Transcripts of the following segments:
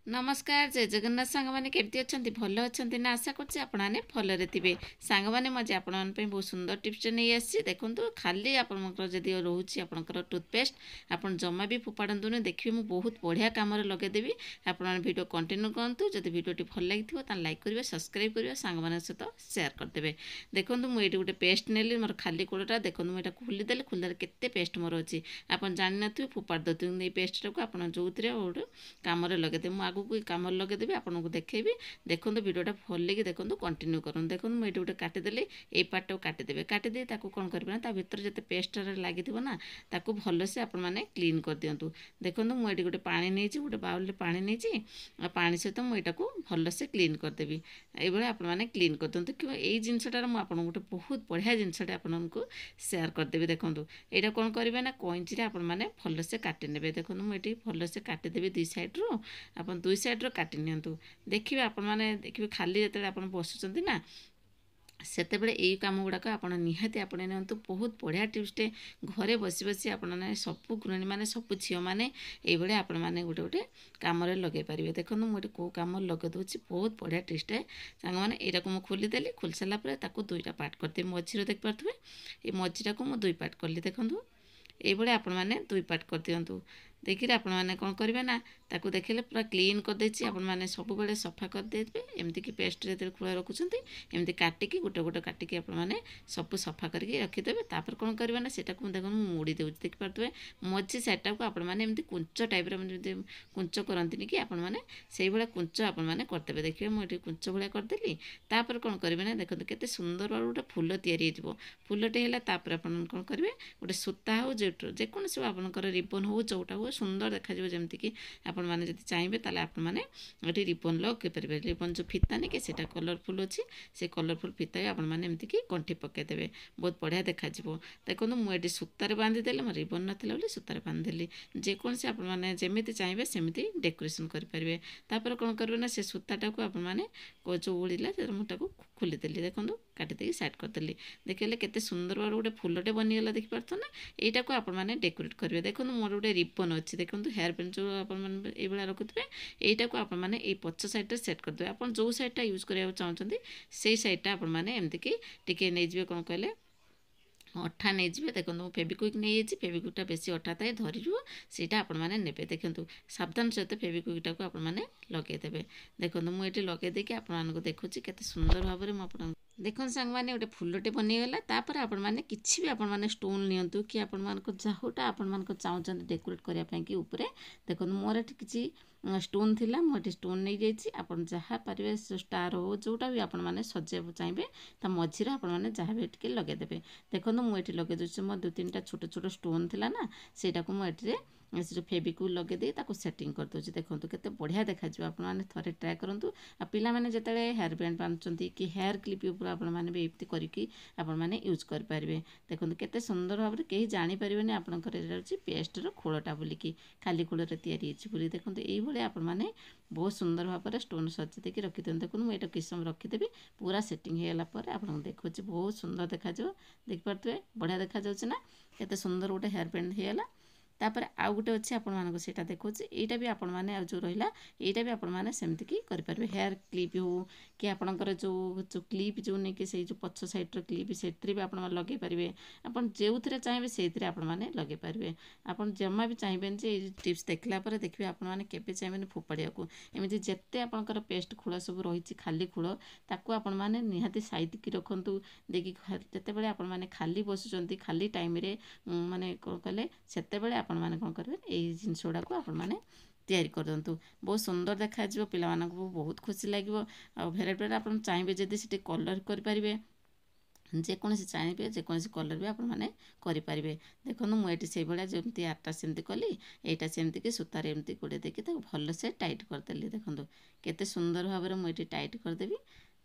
नमस्कार जय जगन्नाथ सांग मैंने केमती अच्छा भल अच्छा ना आशा करने भलरे थे सांग मैंने मजे आपण बहुत सुंदर टिप्स नहीं आसी देखो खाली आपंकर रोचे आपंकर टूथपेस्ट आप जमा भी फोपाड़ूनि देखिए मुझे बहुत बढ़िया कम लगेदेवी आप भिडियो कंटिन्यू करूँ जब भिडियो भल लगी लाइक करेंगे सब्सक्राइब करेंगे सांग मान सहित सेयार करदे देखो मुझे गोटे पेस्ट नेली मोर खाली कोड़टा देखो मुझे खोलीदे खोलीदे केते पेस्ट मोर अच्छी आप जानी नी फोपाड़ दे पेस्टा को आप जो गोटे कम लगेदे आगू कम लगेदेवी आपको देखेबी देखो भिडियोटा भल लगे देखो कंटिन्यू करूँ देखो मुझे गोटे काटिदेली ये पार्ट काटिदेवे काटिदे कौन करेंगे ना भर जो पेस्ट लगी ना ताकू भलसे आप क्लीन कर दिंतु देखो मुझे गोटे पा नहीं गोटे बाउल पा नहीं पा सहित मुझे भलसे क्लीन करदेवी ये आप क्लीन कर दिंतु कि यही जिनसटार मुझे गोटे बहुत बढ़िया जिनसटा आपको सेयार करदेवी देखो यहाँ कौन करेंगे ना कईची आप भलसे काटि ने देखो मुझे भलसे काटिदेवी दुई सैड्रु आप दुई सैड्र काटि नियंतु देखिए आपण मैंने देखिए खाली जो आप बसुँच ना सेते यही कम गुड़ाक आप निहाती आपणे नियंतु बहुत बढ़िया टिप्सटे घरे बसी बसी आपने सबू गृहिणी मैंने सबू झील मैंने ये आपण मैंने गोटे गोटे कम लगे पारे देखो मुझे कौ कम लगे दूसरी बहुत बढ़िया टिप्सटे सांग मैंने यहाँ को मुझे खोलीदेली खोली सारापर दुईटा पार्ट करदे मझीरे देखिपे ये मझीटा को मुझे दुई पार्ट कली देखूँ ये आपण मैंने दुई पार्ट कर दिंतु देखिए आपण मैंने कौन करेंगे ना ताकू देखिले पूरा क्लीन करदे आपण मैंने सब बेले सफा करदे एमती कि पेस्ट जो खोला रखुंट एमती काटिकी गोटे गोटे काटिकी आप मैंने सब सफा करके रखिदेवे तापर कौन करेंगे ना सेटा देखो मुड़ी दूँ देखिपे मझी साइडटा को आप एमती कुंच टाइप कुंच करती कि आप से भाया कुंच आप करदे देखिए मुझे कुंच भाया करदेली तापर कौन करेंगे ना देखो केते सुंदर भाव गोटे फूल तैयारी हो फूलटे है तापर आप कौन करेंगे गोटे सूता हो जेकोसी आपंकर रिबन हो चौटा हो सुंदर देखा जमी कि आपण मैंने जब चाहिए ताले आप मैंने ये रिबन लगे पारे रिबन जो फिता नहीं कि सीटा कलरफुल अच्छी से कलरफुल फिता आप एमती कंठी पकईदेवे बहुत बढ़िया देखा देखो मुझे सूतार बांधिदेली मोर रिबन नाला सूतार बांधिदेली जेकोसी आप जमी चाहिए सेमती डेकोरेसन करेंगे तापर कौन करेंगे ना से सूताटा को आपने जो उड़ीला मुझे खोलीदेली देखो काटिदे साइड करदेली देखिए केते सुंदर भाव गोटे फूलटे बनीगला देखिपार ना यहाँ को आप डेकोरेट करेंगे देखो मोर गोटे रिबन अच्छी देखो हेयर पेन जो आपड़ा रखुए यहाँ को आप पछ साइड सेट करदे आप जो साइडटा यूज करा चाहते से साइडटा आपमती टी नहीं कौन कहले अठा नहीं देखो फेविक्विक नहीं फेविक्विकटा बेसी अठा थाए धरीज सीटा आपने देखो सावधान सहित फेविक्विकटा को आपने लगेदेवे देखो मुझे लगेदेकी आपको देखुची केते सुंदर भाव में मुझे देखो सांग मैंने गोटे फूलटे बनीगला तापर आपण मैंने किसी भी आपण मैंने स्टोन नियंतु कि आपण मानको जाहुटा आपण मानको चाहते डेकोरेट करने की ऊपर देखो मोर ये किसी स्टोन थिला मुझे स्टोन नहीं जाइए आप जहाँ पारे स्टार हो जोटा भी आपण मैंने सजाइब चाहिए ता मझीरे आपण मैंने जहाँ भी टे लगेदेवे देखो मुझे लगे दूसरी मो दु तीन छोट छोट स्टोन थिला ना सेटा को मुझे से जो फेविक्विक लगे सेटिंग कर दूसरी देखो केते बढ़िया देखा आपने थे ट्राए करूँ आ पिला माने जिते हेयर बैंड बांधुंट कि हेयर क्लिप आपने भी एमती करके आपने यूज करेंगे देखो केते सुंदर भाव में कहीं जानीपर आपंकर पेस्टर खोलटा बोलिकी खाली खोल या देखो ये आपने बहुत सुंदर भाव में स्टोन सजे देखिए रखी दिखाते देखो मुझे किस समय रखीदेवी पूरा सेटिंग होगापर आपको देखो बहुत सुंदर देखा देखिपे बढ़िया देखा ना केते सुंदर गोटे हेयर बैंड होगा तापर आउ गोटे अच्छे आपको सीटा देखो यहाँ भी आपण मैंने जो रहा यहाँ भी आपण मैंने सेमती कि करेंगे हेयर क्लिप हो कि आपणकर जो जो क्लिप जो नहीं कि से जो पछ साइड्र क्लिप से भी आप लगे पारे आप जो थे चाहिए से आपने लगे पारे आप जमा भी चाहिए जे टिप्स देखला देखिए आपने केवे चाहिए फोपाड़ा को एमती जिते आपंकर पेस्ट खोल सब रही खाली खोल ताकू आपण मैंने निहाती साइड की रखु देखिए जिते आप खाली बसुँच खाली टाइम माने कौन कले से आपण मैंने कौन करेंगे यही जिनस गुड़ा को आपण मैंने तैयारी कर दिंतु बहुत सुंदर देखा पिला बहुत खुशी लगे भेराइट भेराइट आप चाहिए जब से कलर करेंगे जेकोसी चाहिए जेकोसी कलर भी आपने करेंगे देखो मुझे से भाया जमी आठटा सेमती कली यहाँ सेमती कि सूतार एमती गोड़े देखिए भलसे टाइट करदेली देखो केते सुंदर भाव में मुझे टाइट करदेवी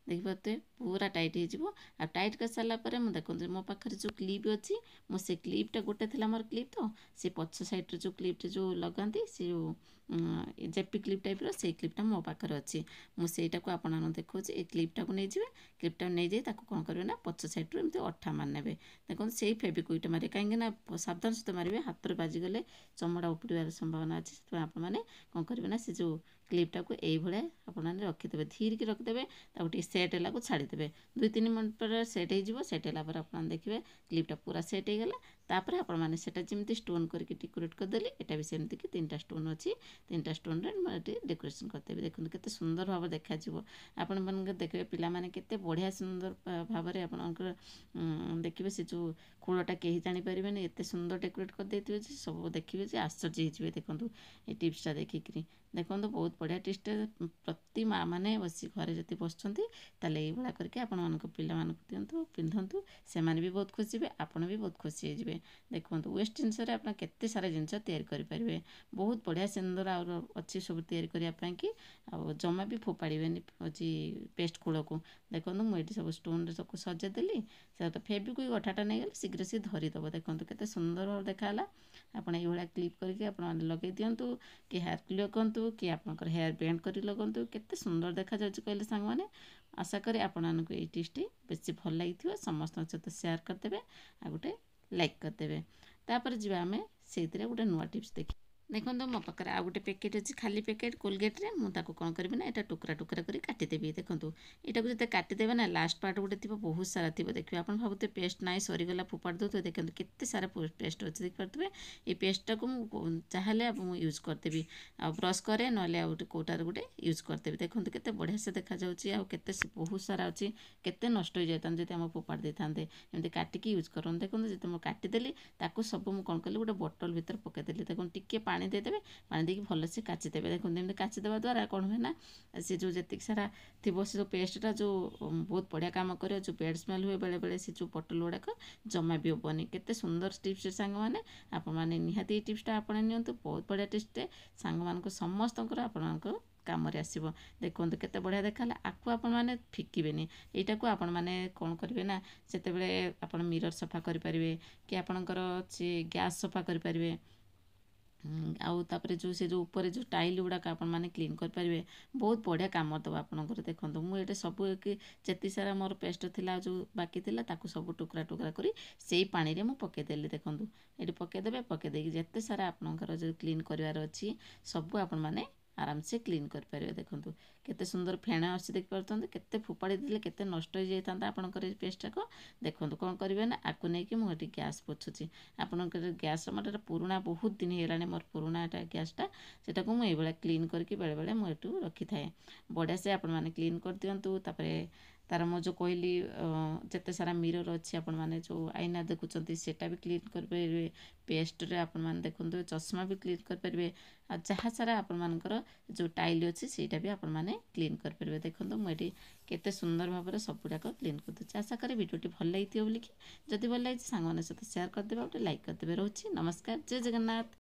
देखिए पूरा टाइट हो टाइट कर सारापर मुझे देखो मो पाखे जो क्लिप अच्छी मुझे क्लिपटा गोटे थी मोर क्लिप तो से पछ साइड जो क्लिपटे जो लगाती से जो जेपी क्लिप टाइप से क्लिपटा मो पाखे अच्छी मुझे को आप देखो ये क्लिपटा को नहीं जाए क्लिपटा नहीं जाए कौन करेंगे ना पछ साइड एमती अठा मारे देखो से फेविक्विक मारे कहीं सावधान सहित मारे हाथ में बाजिगले चमड़ा उपड़ार संभावना अच्छी आपने कौन करेंगे ना से जो क्लिपटा को ये आपने रखिदेवे धीरे रखिदेवे ताको सेट है छाड़ीदेवे 2-3 मिनट पर सेट हो सेट है आप देखिए क्लिपटा पूरा सेट हो गला तापर आपण मैंने जमी स्टोन करके डेकोरेट करदेली एटा भी सेमती कि 3टा स्टोन अच्छी 3टा स्टोन रे डेकोरेशन करदेवी देखो केते सुंदर भाव देखा आपण मन देखिए पिला माने केते बढ़िया सुंदर भाव में आपणकर देखिए से जो कूलटा कहीं जानीपारे एत सुंदर डेकोरेट कर देते सब देखिए आश्चर्य हो देखो ये टिप्सटा देखिक देखो बहुत बढ़िया टिप्सटा प्रति माँ मैंने बस घरे जब बसुँच ताले ये करके आपण मान पिला दिंतु पिंधतु से भी बहुत खुशी हे आपड़ भी बहुत खुशी हो देखो वेस्ट जिनस आप केते सारा जिनस तैयारी करेंगे बहुत बढ़िया सुंदर अच्छी सब तैयारी कि जमा भी फोपाड़े अच्छी पेस्ट कूल को देखो मुझे सब स्टोन सब सजेदेली से तो फेविक्विक अठाटा नहीं गले शीघ्र सी धरीदब देखो केते सुंदर भाव देखा आपड़ ये क्लिप करके आप लगे दिंतु कि हेयर क्लिप लगतु कि आपंकर हेयर बैंड कर लगतु केते सुंदर देखा कहले सांग मैंने आशा करी आपको ये टिप्सटी बेसी भल लगी समस्त सहित सेयार करदे आ गोटे लाइक करदे तापर जी आम से गोटे नुआ टिप्स देखी देखो मो पाखे आ गोटे पैकेट अच्छी खाली पैकेट कोलगेट रे मुझे कौन करी ना यहाँ टुकरा टुकरा कर काटिदेवी देखो यहाँ को जो काटिदेवे ना लास्ट पार्ट गोटे थी बहुत सारा थी देखिए आप भावुए पेस्ट ना सरीगला फोपाड़ दो देखते केते सारा पेस्ट अच्छे देखिए ये पेस्टा को चाहे यूज करदेवी आ ब्रश करे ना कौटार गोटे यूज करदेवी देखो केते बढ़िया से देखा आते बहुत सारा अच्छी केते नष्ट हो जाता जब आम फोपाड़ दे था एमती काटिकी यूज कर देखो जो मुझे काटिदेली सब मुझे कौन कली गोटे बोतल भितर पकईदेली देखो टी पानी देदेवे पानी देकी भलसे काचिदेवे देखो एमती काचिदेवा द्वारा कौन हुए ना से जो जी सारा थी से जो पेस्टा जो बहुत बढ़िया काम कर जो बैड स्मेल हुए बेले बेले से जो बोतल गुड़ाक जमा भी हेनी केते सुंदर टिप्स सांग मैंने आपने निहाती टिप्सटा आपणे नियंतु बहुत बढ़िया टिप्सटे सांग मान समस्त आपण काम आसो देखो केते बढ़िया देखा आपको आपण मैंने फिकिबेनी यहाँ को आपण मैंने कौन करेंगे ना से आप मिरर सफा करेंगे कि आपणकर गैस सफा करेंगे आउे जो ऊपर जो टाइल गुड़ाक आपने क्लीन करेंगे बहुत बढ़िया कम दब आपंकर देखो मुझे सब जी सारा मोर पेस्ट थिला जो बाकी थिला ताकू सब टुकरा टुकरा करी से पानी रे मु पकईदेली देखो ये पकईदेवे पकईदे जिते सारा आपंकर जो क्लीन करार अच्छी सब आपण मैंने आराम से क्लीन करेंगे देखो केते सुंदर फेण अच्छी देखिए केते फोपाड़ी देले केते नष्ट हो जाता आपंकर पेस्टा को देखो कौन करेंगे ना आपको नहीं मुझे गैस पोछुची आपंकर गैस मोर पुराणा बहुत दिन होगा मोर पुराणा गैसटा से मुझे क्लीन करके बेले बेले मुझे रखी थाए बढ़िया से आपण मैंने क्लीन कर दिंतु तार मो जो कहली जिते सारा मिरर अच्छी आपण मैंने जो आईना देखुंत सेटा भी क्लीन करेंगे पेस्ट रे आपण मैंने देखो चश्मा भी क्लीन करेंगे आ जहाँ सारा आपण मानकर जो टाइल अच्छी सेटा भी आपण मैंने क्लीन करेंगे देखो मुझे केते सुंदर भाव में सबुड़ाक क्लीन कर आशा करें वीडियोटी भल लगी बोलिकी जदि भल लगी सांग सहित सेयार करदे गोटे लाइक करदे रोची नमस्कार जय जगन्नाथ।